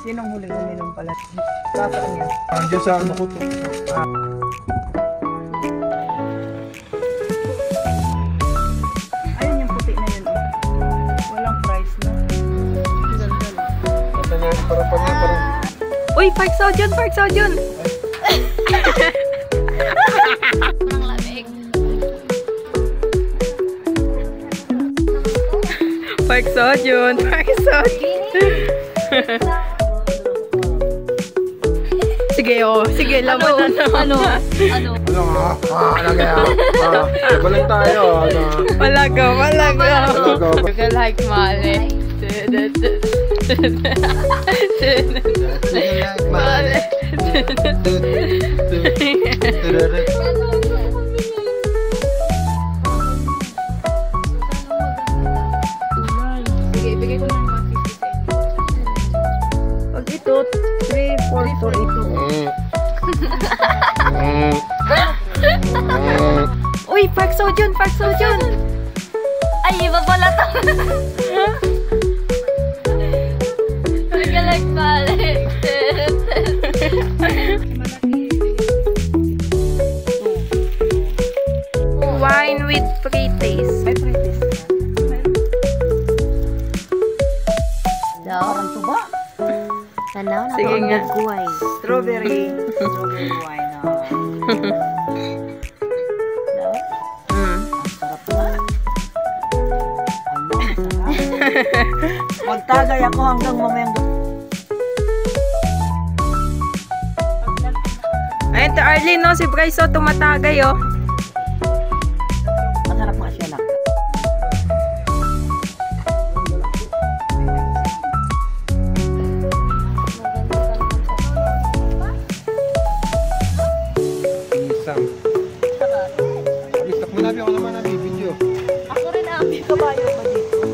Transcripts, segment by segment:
Sinong huling uminom pala? Saan niya? Andiyan sa ano ko to. Ayun yung puti na yun. Walang price na. Parang. Uy, Park Seo-joon! Park Seo-joon! Ang lamig. Park Seo-joon! Park Seo-joon! Sige, oh. Sige, laban na. Ano? Ano kaya? Balang tayo. Malaga. Like Mali. Mali. Sige, ibigay ko ng 150. Pag ito, 3, 4, 4, ito. Uy, Park Seo-joon! Park Seo-joon! Ay, iba pala to. Like Mali. Wine with free taste. May pre-taste. Parang tuba. Tanaw na Sige nga. Strawberry wine. Sarap na. Magtagay ako hanggang mamayang Ayun, to Arlene, no? Si Bryce, oh, tumatagay, oh. masarap nga siya lang. Isang. Stop mo nabi ako naman nabi video. Ako rin ang Kabayo pa dito.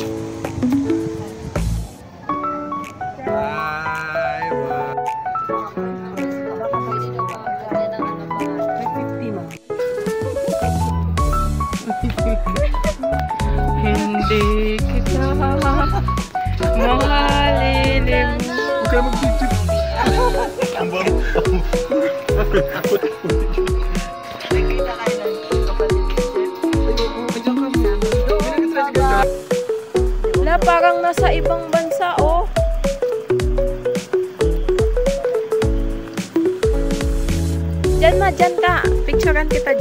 Bye. 50 man. Hindi kita mahalilin. Huwag ka mag-video. Nakita kayo ng kapatid ni Wala, parang nasa ibang bansa, oh. Diyan ka. Picturean kita.